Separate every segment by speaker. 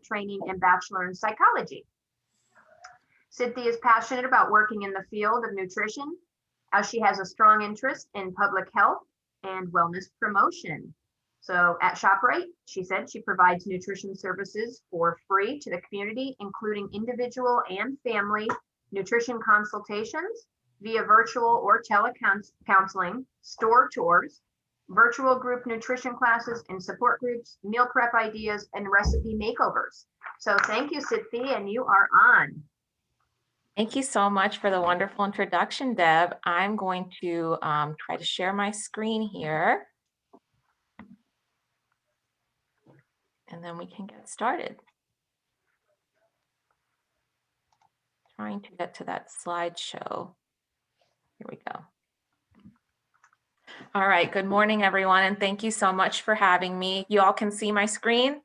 Speaker 1: training and bachelor in psychology. Siddhi is passionate about working in the field of nutrition, as she has a strong interest in public health and wellness promotion. So at ShopRite, she said she provides nutrition services for free to the community, including individual and family nutrition consultations via virtual or telecounseling, store tours, virtual group nutrition classes and support groups, meal prep ideas, and recipe makeovers. So thank you, Siddhi, and you are on.
Speaker 2: Thank you so much for the wonderful introduction, Deb. I'm going to try to share my screen here. And then we can get started. Trying to get to that slideshow. Here we go. All right, good morning, everyone, and thank you so much for having me. You all can see my screen?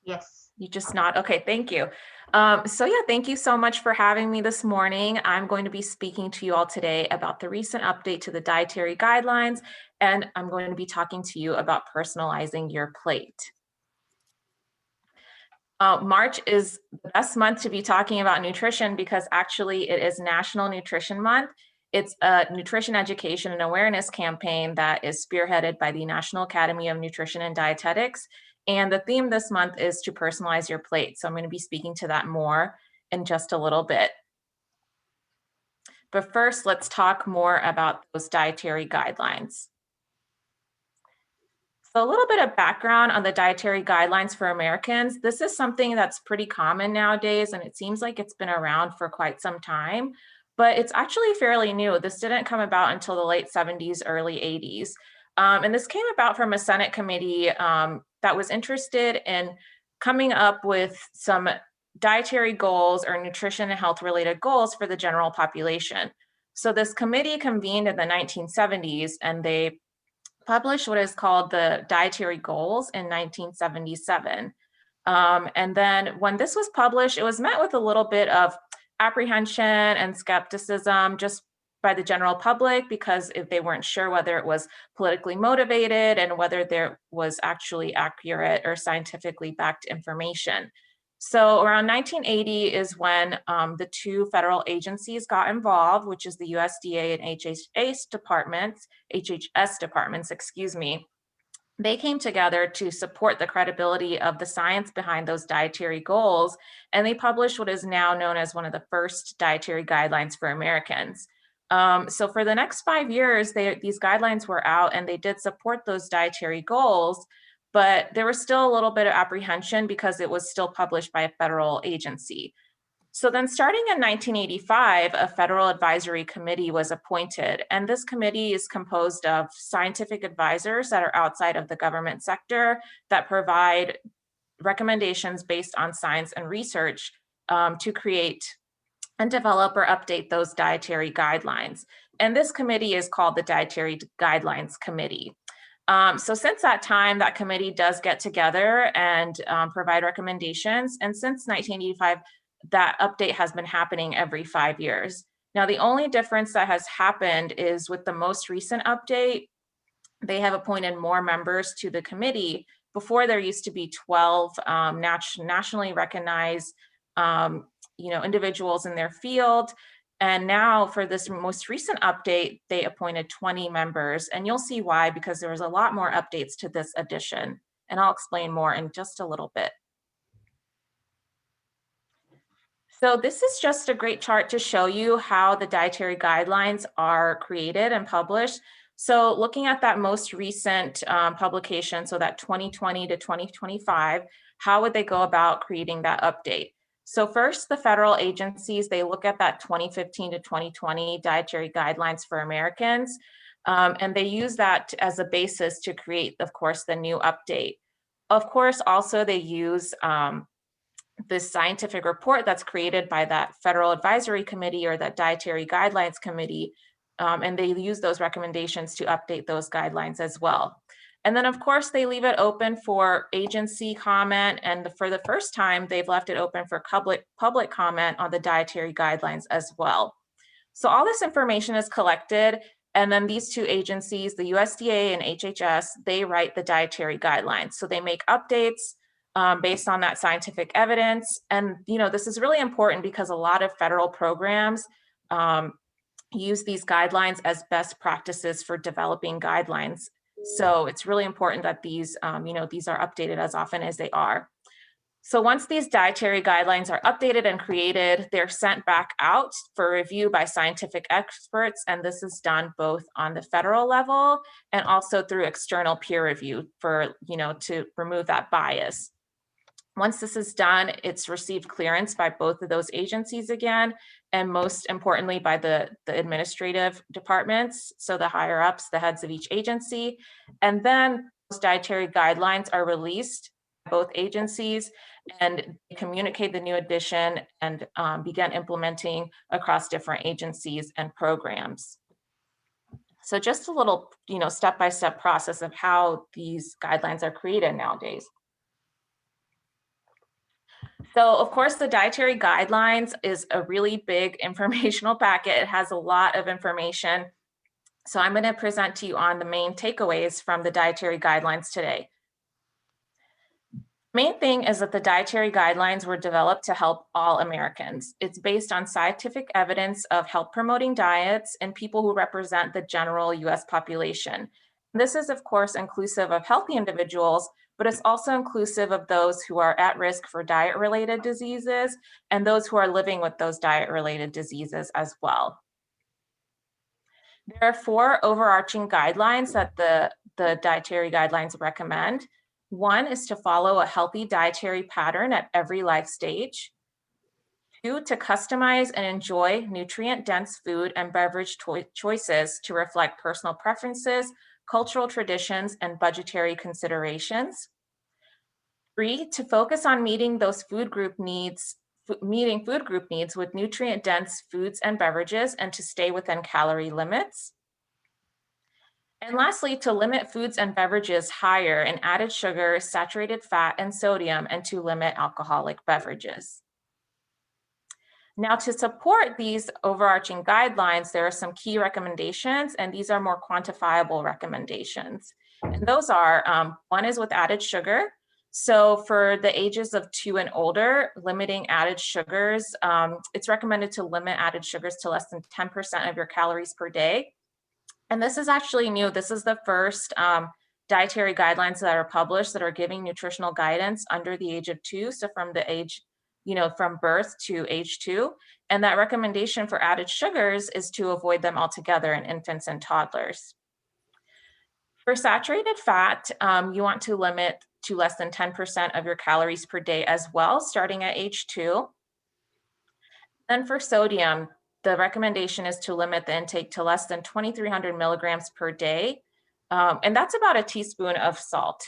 Speaker 1: Yes.
Speaker 2: You just nod. Okay, thank you. So yeah, thank you so much for having me this morning. I'm going to be speaking to you all today about the recent update to the dietary guidelines, and I'm going to be talking to you about personalizing your plate. March is the best month to be talking about nutrition because actually it is National Nutrition Month. It's a nutrition education and awareness campaign that is spearheaded by the National Academy of Nutrition and Dietetics. And the theme this month is to personalize your plate. So I'm going to be speaking to that more in just a little bit. But first, let's talk more about those dietary guidelines. So a little bit of background on the dietary guidelines for Americans. This is something that's pretty common nowadays, and it seems like it's been around for quite some time, but it's actually fairly new. This didn't come about until the late 70s, early 80s. And this came about from a Senate committee that was interested in coming up with some dietary goals or nutrition and health related goals for the general population. So this committee convened in the 1970s, and they published what is called the Dietary Goals in 1977. And then when this was published, it was met with a little bit of apprehension and skepticism just by the general public, because if they weren't sure whether it was politically motivated and whether there was actually accurate or scientifically backed information. So around 1980 is when the two federal agencies got involved, which is the USDA and HHS departments, excuse me. They came together to support the credibility of the science behind those dietary goals, and they published what is now known as one of the first dietary guidelines for Americans. So for the next 5 years, these guidelines were out and they did support those dietary goals, but there was still a little bit of apprehension because it was still published by a federal agency. So then starting in 1985, a federal advisory committee was appointed, and this committee is composed of scientific advisors that are outside of the government sector that provide recommendations based on science and research to create and develop or update those dietary guidelines. And this committee is called the Dietary Guidelines Committee. So since that time, that committee does get together and provide recommendations. And since 1985, that update has been happening every 5 years. Now, the only difference that has happened is with the most recent update, they have appointed more members to the committee. Before, there used to be 12 nationally recognized individuals in their field. And now for this most recent update, they appointed 20 members, and you'll see why, because there was a lot more updates to this edition, and I'll explain more in just a little bit. So this is just a great chart to show you how the dietary guidelines are created and published. So looking at that most recent publication, so that 2020 to 2025, how would they go about creating that update? So first, the federal agencies, they look at that 2015 to 2020 dietary guidelines for Americans, and they use that as a basis to create, of course, the new update. Of course, also they use this scientific report that's created by that federal advisory committee or that dietary guidelines committee, and they use those recommendations to update those guidelines as well. And then, of course, they leave it open for agency comment, and for the first time, they've left it open for public comment on the dietary guidelines as well. So all this information is collected, and then these two agencies, the USDA and HHS, they write the dietary guidelines. So they make updates based on that scientific evidence. And, this is really important because a lot of federal programs use these guidelines as best practices for developing guidelines. So it's really important that these are updated as often as they are. So once these dietary guidelines are updated and created, they're sent back out for review by scientific experts. And this is done both on the federal level and also through external peer review for, to remove that bias. Once this is done, it's received clearance by both of those agencies again, and most importantly by the administrative departments, so the higher ups, the heads of each agency. And then those dietary guidelines are released by both agencies and communicate the new edition and begin implementing across different agencies and programs. So just a little, step-by-step process of how these guidelines are created nowadays. So of course, the dietary guidelines is a really big informational packet. It has a lot of information. So I'm going to present to you on the main takeaways from the dietary guidelines today. Main thing is that the dietary guidelines were developed to help all Americans. It's based on scientific evidence of health promoting diets and people who represent the general US population. This is of course inclusive of healthy individuals, but it's also inclusive of those who are at risk for diet-related diseases and those who are living with those diet-related diseases as well. There are 4 overarching guidelines that the dietary guidelines recommend. One is to follow a healthy dietary pattern at every life stage. 2, to customize and enjoy nutrient-dense food and beverage choices to reflect personal preferences, cultural traditions, and budgetary considerations. 3, to focus on meeting those food group needs with nutrient-dense foods and beverages and to stay within calorie limits. And lastly, to limit foods and beverages higher in added sugar, saturated fat, and sodium, and to limit alcoholic beverages. Now, to support these overarching guidelines, there are some key recommendations, and these are more quantifiable recommendations. And those are, one is with added sugar. So for the ages of 2 and older, limiting added sugars, it's recommended to limit added sugars to less than 10% of your calories per day. And this is actually new. This is the first dietary guidelines that are published that are giving nutritional guidance under the age of 2. So from the age, from birth to age 2. And that recommendation for added sugars is to avoid them altogether in infants and toddlers. For saturated fat, you want to limit to less than 10% of your calories per day as well, starting at age 2. Then for sodium, the recommendation is to limit the intake to less than 2,300 milligrams per day. And that's about a teaspoon of salt.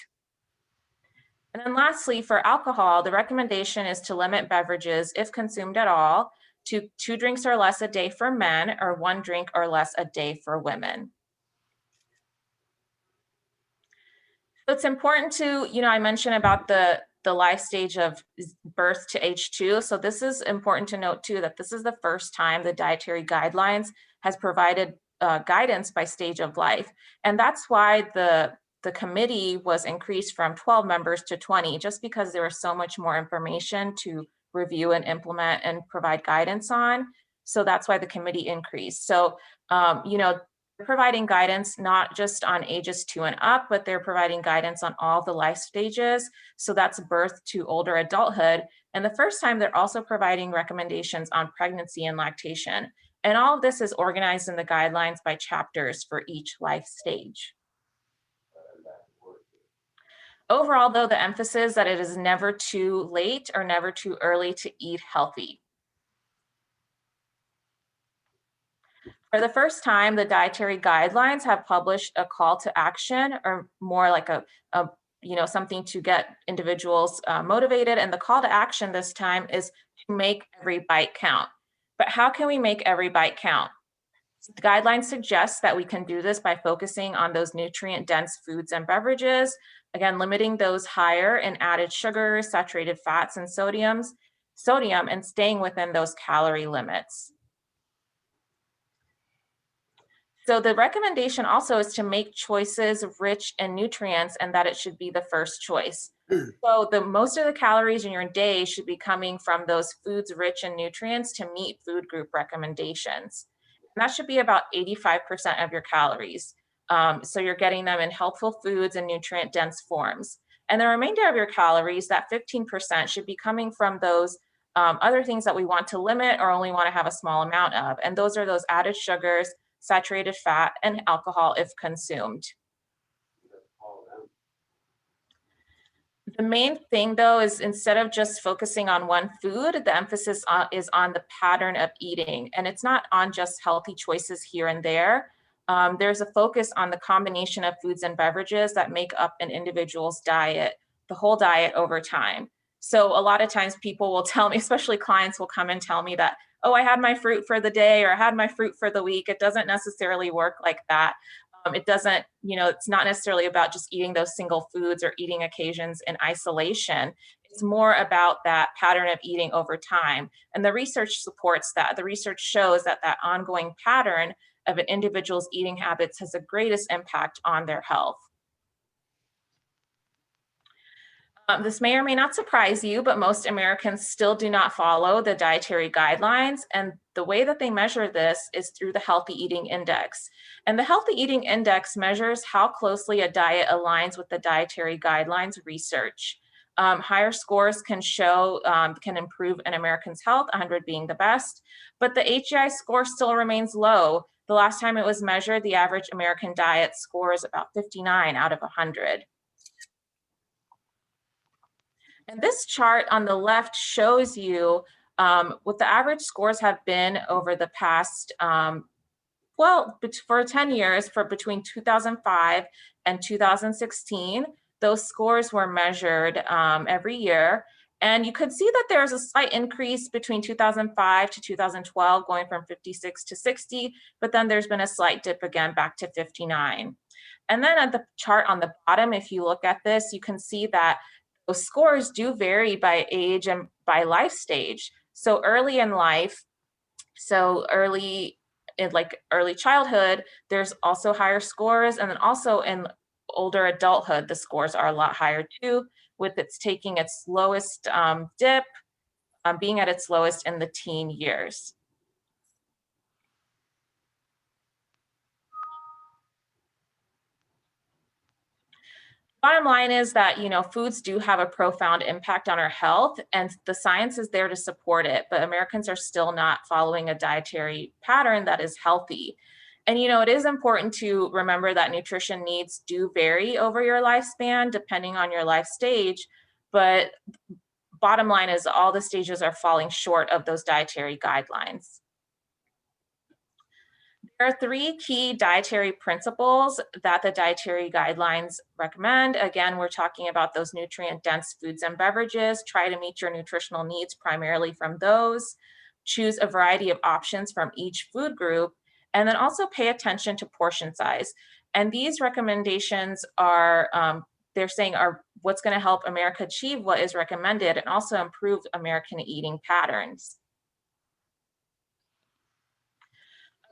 Speaker 2: And then lastly, for alcohol, the recommendation is to limit beverages, if consumed at all, to 2 drinks or less a day for men or 1 drink or less a day for women. So it's important to, I mentioned about the life stage of birth to age 2. So this is important to note too, that this is the first time the dietary guidelines has provided guidance by stage of life. And that's why the committee was increased from 12 members to 20, just because there was so much more information to review and implement and provide guidance on. So that's why the committee increased. So, they're providing guidance not just on ages 2 and up, but they're providing guidance on all the life stages. So that's birth to older adulthood. And the first time they're also providing recommendations on pregnancy and lactation. And all of this is organized in the guidelines by chapters for each life stage. Overall, though, the emphasis that it is never too late or never too early to eat healthy. For the first time, the dietary guidelines have published a call to action, or more like a something to get individuals motivated. And the call to action this time is to make every bite count. But how can we make every bite count? The guidelines suggest that we can do this by focusing on those nutrient-dense foods and beverages, again, limiting those higher in added sugars, saturated fats, and sodium, and staying within those calorie limits. So the recommendation also is to make choices rich in nutrients, and that it should be the first choice. So the most of the calories in your day should be coming from those foods rich in nutrients to meet food group recommendations. And that should be about 85% of your calories. So you're getting them in healthful foods and nutrient dense forms. And the remainder of your calories, that 15%, should be coming from those other things that we want to limit or only want to have a small amount of. And those are those added sugars, saturated fat, and alcohol if consumed. The main thing, though, is instead of just focusing on one food, the emphasis is on the pattern of eating. And it's not on just healthy choices here and there. There's a focus on the combination of foods and beverages that make up an individual's diet, the whole diet over time. So a lot of times people will tell me, especially clients will come and tell me that, oh, I had my fruit for the day or I had my fruit for the week. It doesn't necessarily work like that. It doesn't, it's not necessarily about just eating those single foods or eating occasions in isolation. It's more about that pattern of eating over time. And the research supports that. The research shows that that ongoing pattern of an individual's eating habits has the greatest impact on their health. This may or may not surprise you, but most Americans still do not follow the dietary guidelines. And the way that they measure this is through the Healthy Eating Index. And the Healthy Eating Index measures how closely a diet aligns with the dietary guidelines research. Higher scores can improve an American's health, 100 being the best, but the HEI score still remains low. The last time it was measured, the average American diet scores about 59 out of 100. And this chart on the left shows you what the average scores have been over the past, for 10 years, for between 2005 and 2016. Those scores were measured every year. And you could see that there's a slight increase between 2005 to 2012, going from 56 to 60, but then there's been a slight dip again back to 59. And then at the chart on the bottom, if you look at this, you can see that those scores do vary by age and by life stage. So early in life, early childhood, there's also higher scores. And then also in older adulthood, the scores are a lot higher too, with its taking its lowest dip, being at its lowest in the teen years. Bottom line is that, foods do have a profound impact on our health, and the science is there to support it, but Americans are still not following a dietary pattern that is healthy. And, it is important to remember that nutrition needs do vary over your lifespan, depending on your life stage, but bottom line is all the stages are falling short of those dietary guidelines. There are 3 key dietary principles that the dietary guidelines recommend. Again, we're talking about those nutrient-dense foods and beverages. Try to meet your nutritional needs primarily from those. Choose a variety of options from each food group, and then also pay attention to portion size. And these recommendations are, they're saying, are what's going to help America achieve what is recommended and also improve American eating patterns.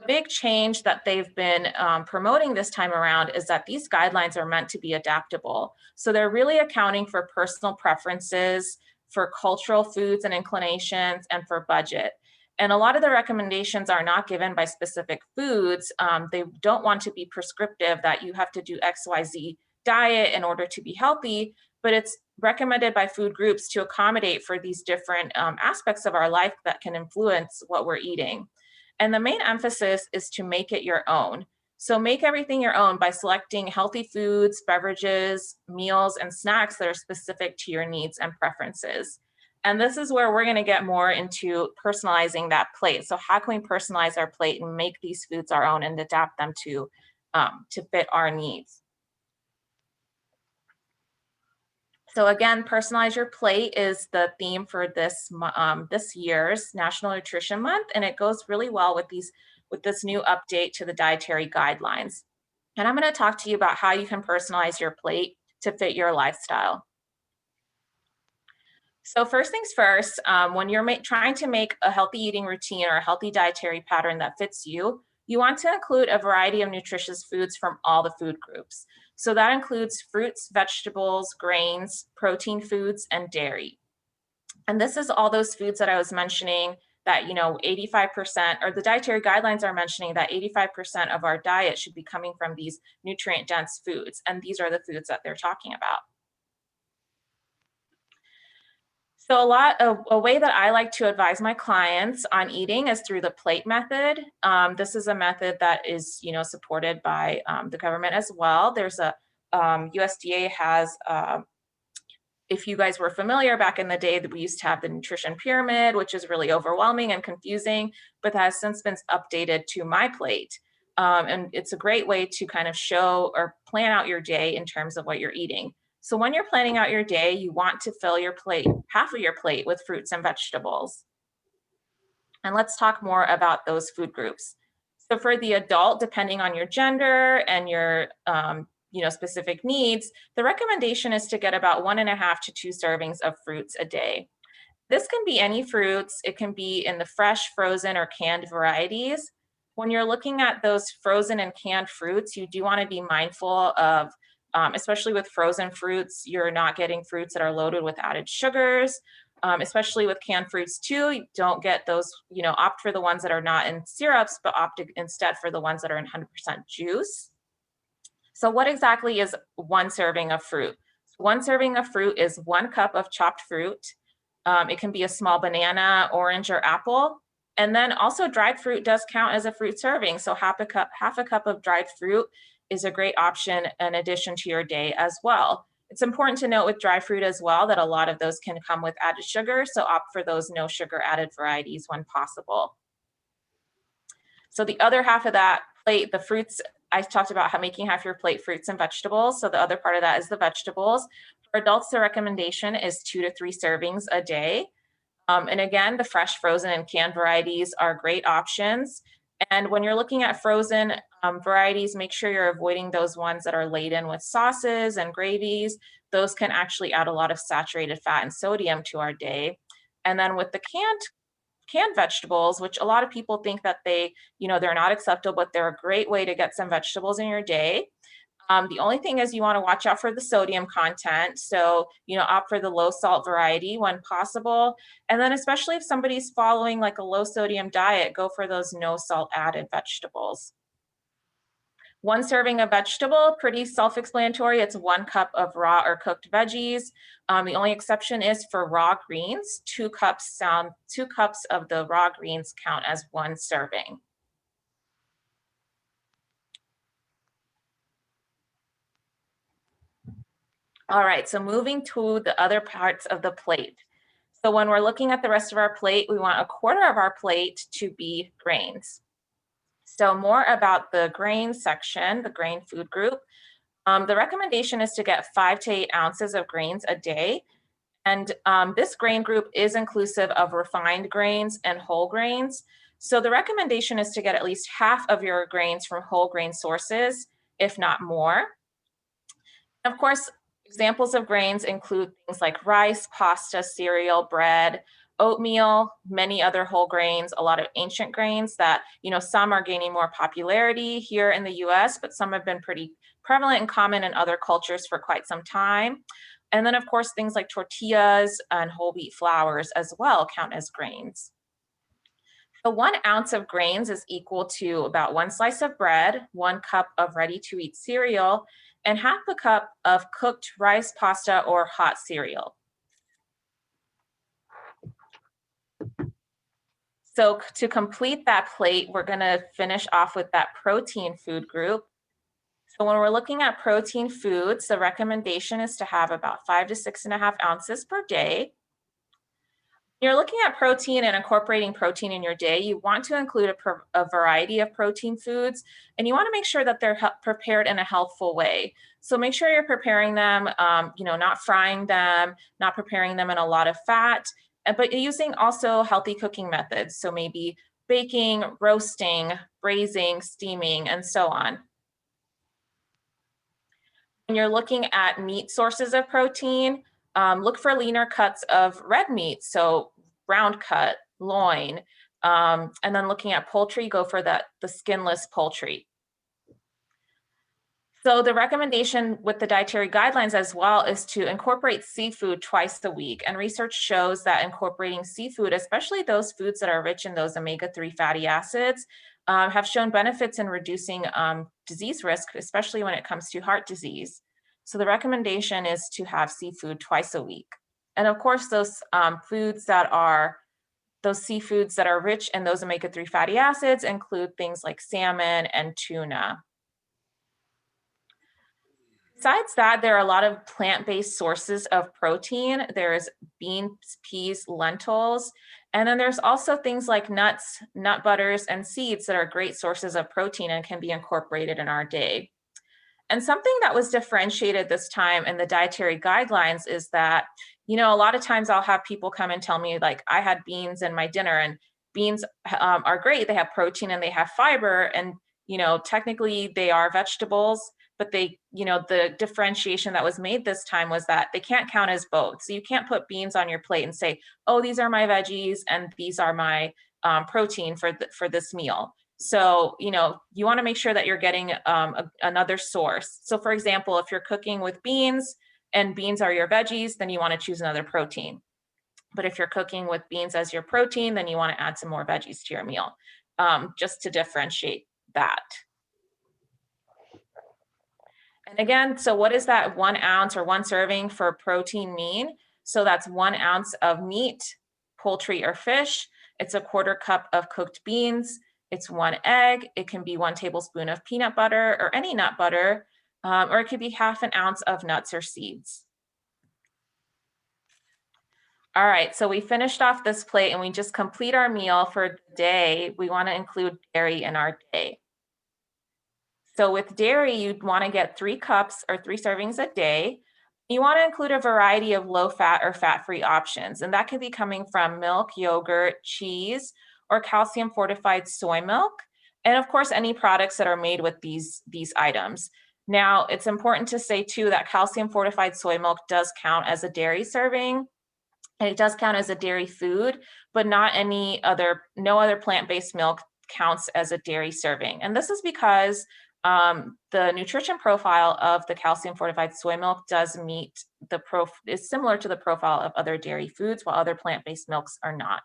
Speaker 2: Big change that they've been promoting this time around is that these guidelines are meant to be adaptable. So they're really accounting for personal preferences, for cultural foods and inclinations, and for budget. And a lot of the recommendations are not given by specific foods. They don't want to be prescriptive that you have to do XYZ diet in order to be healthy, but it's recommended by food groups to accommodate for these different aspects of our life that can influence what we're eating. And the main emphasis is to make it your own. So make everything your own by selecting healthy foods, beverages, meals, and snacks that are specific to your needs and preferences. And this is where we're going to get more into personalizing that plate. So how can we personalize our plate and make these foods our own and adapt them to fit our needs? So again, Personalize Your Plate is the theme for this year's National Nutrition Month, and it goes really well with this new update to the dietary guidelines. And I'm going to talk to you about how you can personalize your plate to fit your lifestyle. So first things first, when you're trying to make a healthy eating routine or a healthy dietary pattern that fits you, you want to include a variety of nutritious foods from all the food groups. So that includes fruits, vegetables, grains, protein foods, and dairy. And this is all those foods that I was mentioning that, 85%, or the dietary guidelines are mentioning that 85% of our diet should be coming from these nutrient dense foods. And these are the foods that they're talking about. So a way that I like to advise my clients on eating is through the plate method. This is a method that is, supported by the government as well. There's a USDA has, if you guys were familiar back in the day, that we used to have the nutrition pyramid, which is really overwhelming and confusing, but that has since been updated to My Plate. And it's a great way to kind of show or plan out your day in terms of what you're eating. So when you're planning out your day, you want to fill your plate, half of your plate, with fruits and vegetables. And let's talk more about those food groups. So for the adult, depending on your gender and your specific needs, the recommendation is to get about 1.5 to 2 servings of fruits a day. This can be any fruits. It can be in the fresh, frozen, or canned varieties. When you're looking at those frozen and canned fruits, you do want to be mindful of, especially with frozen fruits, you're not getting fruits that are loaded with added sugars. Especially with canned fruits too, you don't get those, opt for the ones that are not in syrups, but opt instead for the ones that are in 100% juice. So what exactly is 1 serving of fruit? 1 serving of fruit is 1 cup of chopped fruit. It can be a small banana, orange, or apple. And then also dried fruit does count as a fruit serving. So half a cup of dried fruit is a great option in addition to your day as well. It's important to note with dry fruit as well that a lot of those can come with added sugar. So opt for those no sugar added varieties when possible. So the other half of that plate, the fruits, I talked about how making half your plate fruits and vegetables. So the other part of that is the vegetables. For adults, the recommendation is 2 to 3 servings a day. And again, the fresh, frozen, and canned varieties are great options. And when you're looking at frozen varieties, make sure you're avoiding those ones that are laden with sauces and gravies. Those can actually add a lot of saturated fat and sodium to our day. And then with the canned vegetables, which a lot of people think that they're not acceptable, but they're a great way to get some vegetables in your day. The only thing is you want to watch out for the sodium content. So, opt for the low salt variety when possible. And then especially if somebody's following like a low sodium diet, go for those no salt added vegetables. 1 serving of vegetable, pretty self-explanatory. It's 1 cup of raw or cooked veggies. The only exception is for raw greens. 2 cups of the raw greens count as 1 serving. All right, so moving to the other parts of the plate. So when we're looking at the rest of our plate, we want 1/4 of our plate to be grains. So more about the grain section, the grain food group. The recommendation is to get 5 to 8 ounces of grains a day. And this grain group is inclusive of refined grains and whole grains. So the recommendation is to get at least half of your grains from whole grain sources, if not more. Of course, examples of grains include things like rice, pasta, cereal, bread, oatmeal, many other whole grains, a lot of ancient grains that, some are gaining more popularity here in the US, but some have been pretty prevalent and common in other cultures for quite some time. And then, of course, things like tortillas and whole wheat flours as well count as grains. So 1 ounce of grains is equal to about 1 slice of bread, 1 cup of ready-to-eat cereal, and half a cup of cooked rice, pasta, or hot cereal. So to complete that plate, we're going to finish off with that protein food group. So when we're looking at protein foods, the recommendation is to have about 5 to 6.5 ounces per day. When you're looking at protein and incorporating protein in your day, you want to include a variety of protein foods, and you want to make sure that they're prepared in a healthful way. So make sure you're preparing them, not frying them, not preparing them in a lot of fat, but using also healthy cooking methods. So maybe baking, roasting, braising, steaming, and so on. When you're looking at meat sources of protein, look for leaner cuts of red meat, so round cut, loin, and then looking at poultry, go for the skinless poultry. So the recommendation with the dietary guidelines as well is to incorporate seafood twice a week. And research shows that incorporating seafood, especially those foods that are rich in those omega-3 fatty acids, have shown benefits in reducing disease risk, especially when it comes to heart disease. So the recommendation is to have seafood twice a week. And of course, those seafoods that are rich in those omega-3 fatty acids include things like salmon and tuna. Besides that, there are a lot of plant-based sources of protein. There's beans, peas, lentils, and then there's also things like nuts, nut butters, and seeds that are great sources of protein and can be incorporated in our day. And something that was differentiated this time in the dietary guidelines is that, a lot of times I'll have people come and tell me, like, I had beans in my dinner, and beans are great. They have protein and they have fiber, and, technically they are vegetables, but the differentiation that was made this time was that they can't count as both. So you can't put beans on your plate and say, oh, these are my veggies and these are my protein for this meal. So, you want to make sure that you're getting another source. So for example, if you're cooking with beans and beans are your veggies, then you want to choose another protein. But if you're cooking with beans as your protein, then you want to add some more veggies to your meal, just to differentiate that. And again, so what does that 1 ounce or 1 serving for protein mean? So that's 1 ounce of meat, poultry or fish. It's a 1/4 cup of cooked beans. It's 1 egg. It can be 1 tablespoon of peanut butter or any nut butter, or it could be 1/2 ounce of nuts or seeds. All right, so we finished off this plate and we just complete our meal for the day. We want to include dairy in our day. So with dairy, you'd want to get 3 cups or 3 servings a day. You want to include a variety of low-fat or fat-free options, and that could be coming from milk, yogurt, cheese, or calcium-fortified soy milk, and of course, any products that are made with these items. Now, it's important to say too that calcium-fortified soy milk does count as a dairy serving, and it does count as a dairy food, but no other plant-based milk counts as a dairy serving. And this is because the nutrition profile of the calcium fortified soy milk does is similar to the profile of other dairy foods, while other plant-based milks are not.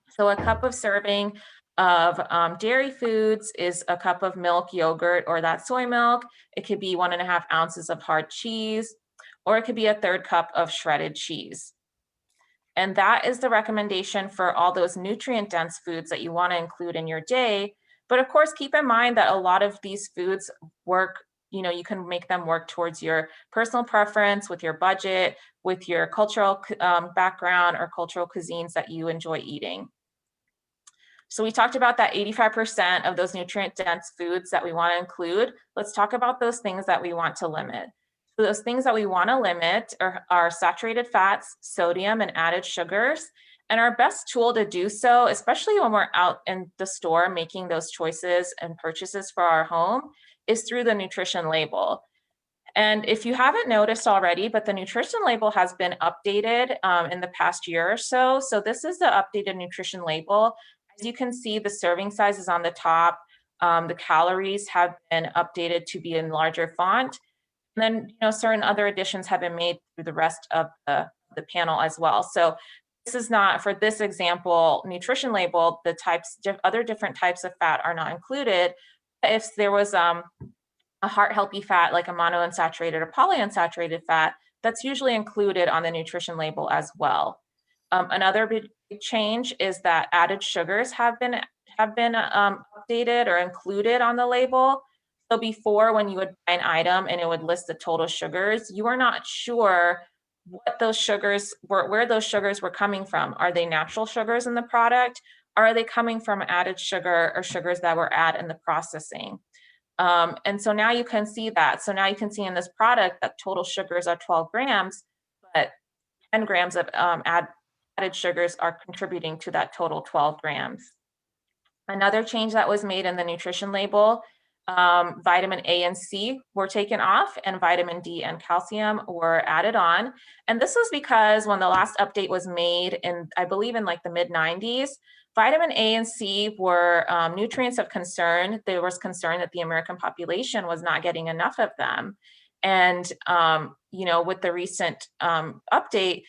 Speaker 2: So a cup of serving of dairy foods is a cup of milk, yogurt, or that soy milk. It could be 1.5 ounces of hard cheese, or it could be a 1/3 cup of shredded cheese. And that is the recommendation for all those nutrient-dense foods that you want to include in your day. But of course, keep in mind that a lot of these foods work, you can make them work towards your personal preference, with your budget, with your cultural background or cultural cuisines that you enjoy eating. So we talked about that 85% of those nutrient-dense foods that we want to include. Let's talk about those things that we want to limit. So those things that we want to limit are saturated fats, sodium, and added sugars. And our best tool to do so, especially when we're out in the store making those choices and purchases for our home, is through the nutrition label. And if you haven't noticed already, but the nutrition label has been updated in the past year or so. So this is the updated nutrition label. As you can see, the serving size is on the top. The calories have been updated to be in larger font. And then, certain other additions have been made through the rest of the panel as well. So this is not, for this example, nutrition label, the other different types of fat are not included. If there was a heart healthy fat, like a monounsaturated or polyunsaturated fat, that's usually included on the nutrition label as well. Another big change is that added sugars have been updated or included on the label. So before, when you would buy an item and it would list the total sugars, you are not sure what those sugars were, where those sugars were coming from. Are they natural sugars in the product? Or are they coming from added sugar or sugars that were added in the processing? And so now you can see that. So now you can see in this product that total sugars are 12 grams, but 10 grams of added sugars are contributing to that total 12 grams. Another change that was made in the nutrition label Vitamin A and C were taken off, and vitamin D and calcium were added on. And this was because when the last update was made in, I believe in like the mid 90s, vitamin A and C were nutrients of concern. There was concern that the American population was not getting enough of them. And, with the recent update,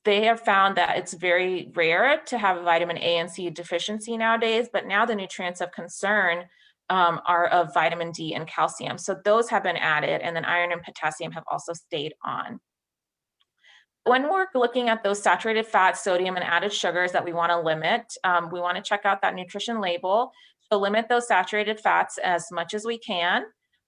Speaker 2: they have found that it's very rare to have a vitamin A and C deficiency nowadays, but now the nutrients of concern are of vitamin D and calcium. So those have been added, and then iron and potassium have also stayed on. When we're looking at those saturated fats, sodium, and added sugars that we want to limit, we want to check out that nutrition label. So limit those saturated fats as much as we can.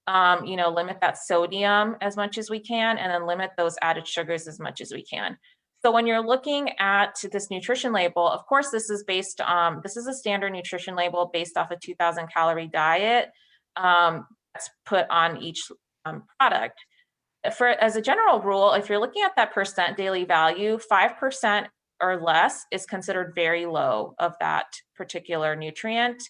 Speaker 2: Limit that sodium as much as we can, and then limit those added sugars as much as we can. So when you're looking at this nutrition label, of course, this is a standard nutrition label based off a 2,000 calorie diet that's put on each product. As a general rule, if you're looking at that percent daily value, 5% or less is considered very low of that particular nutrient.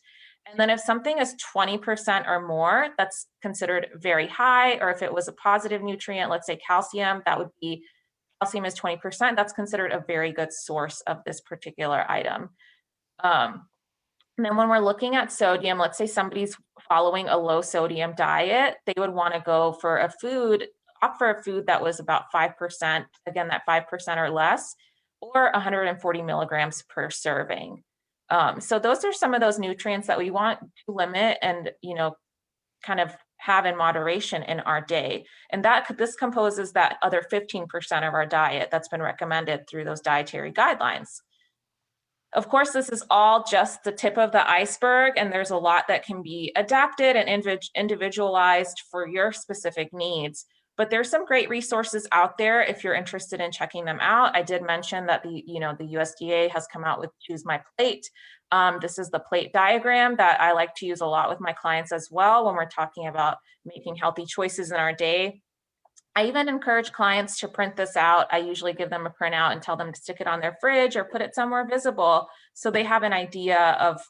Speaker 2: And then if something is 20% or more, that's considered very high. Or if it was a positive nutrient, let's say calcium, calcium is 20%, that's considered a very good source of this particular item. And then when we're looking at sodium, let's say somebody's following a low sodium diet, they would want to go for opt for a food that was about 5%, again, that 5% or less, or 140 milligrams per serving. So those are some of those nutrients that we want to limit and, kind of have in moderation in our day. And this composes that other 15% of our diet that's been recommended through those dietary guidelines. Of course, this is all just the tip of the iceberg, and there's a lot that can be adapted and individualized for your specific needs. But there's some great resources out there if you're interested in checking them out. I did mention that the USDA has come out with Choose My Plate. This is the plate diagram that I like to use a lot with my clients as well when we're talking about making healthy choices in our day. I even encourage clients to print this out. I usually give them a printout and tell them to stick it on their fridge or put it somewhere visible so they have an idea of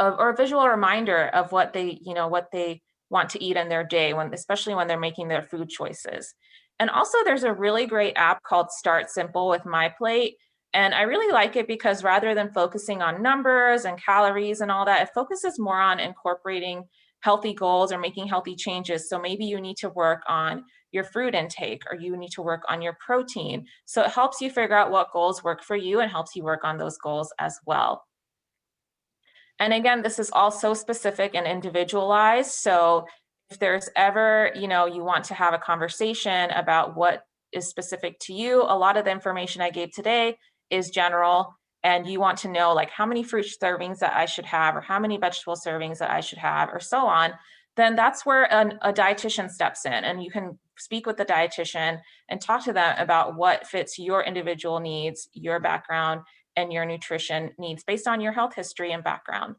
Speaker 2: or a visual reminder of what they want to eat in their day, especially when they're making their food choices. And also there's a really great app called Start Simple with My Plate. And I really like it because rather than focusing on numbers and calories and all that, it focuses more on incorporating healthy goals or making healthy changes. So maybe you need to work on your fruit intake or you need to work on your protein. So it helps you figure out what goals work for you and helps you work on those goals as well. And again, this is also specific and individualized. So if there's ever, you want to have a conversation about what is specific to you, a lot of the information I gave today is general, and you want to know like how many fruit servings that I should have or how many vegetable servings that I should have or so on, then that's where a dietitian steps in, and you can speak with the dietitian and talk to them about what fits your individual needs, your background, and your nutrition needs based on your health history and background.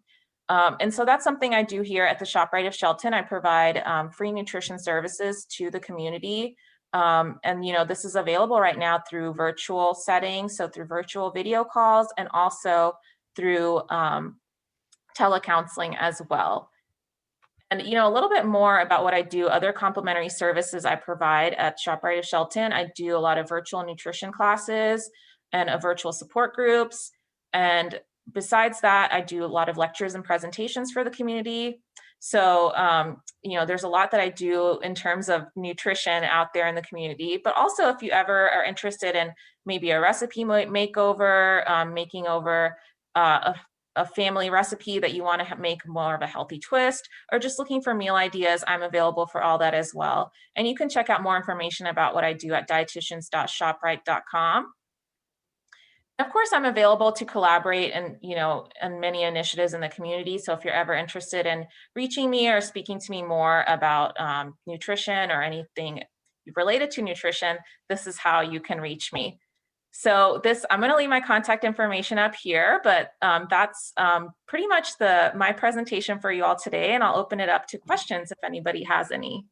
Speaker 2: And so that's something I do here at the ShopRite of Shelton. I provide free nutrition services to the community. And this is available right now through virtual settings, so through virtual video calls and also through telecounseling as well. And a little bit more about what I do, other complimentary services I provide at ShopRite of Shelton. I do a lot of virtual nutrition classes and virtual support groups. And besides that, I do a lot of lectures and presentations for the community. So, there's a lot that I do in terms of nutrition out there in the community, but also if you ever are interested in maybe a recipe makeover, making over a family recipe that you want to make more of a healthy twist, or just looking for meal ideas, I'm available for all that as well. And you can check out more information about what I do at dietitians.shoprite.com. Of course, I'm available to collaborate and, on many initiatives in the community. So if you're ever interested in reaching me or speaking to me more about nutrition or anything related to nutrition, this is how you can reach me. So I'm going to leave my contact information up here, but that's pretty much my presentation for you all today. And I'll open it up to questions if anybody has any.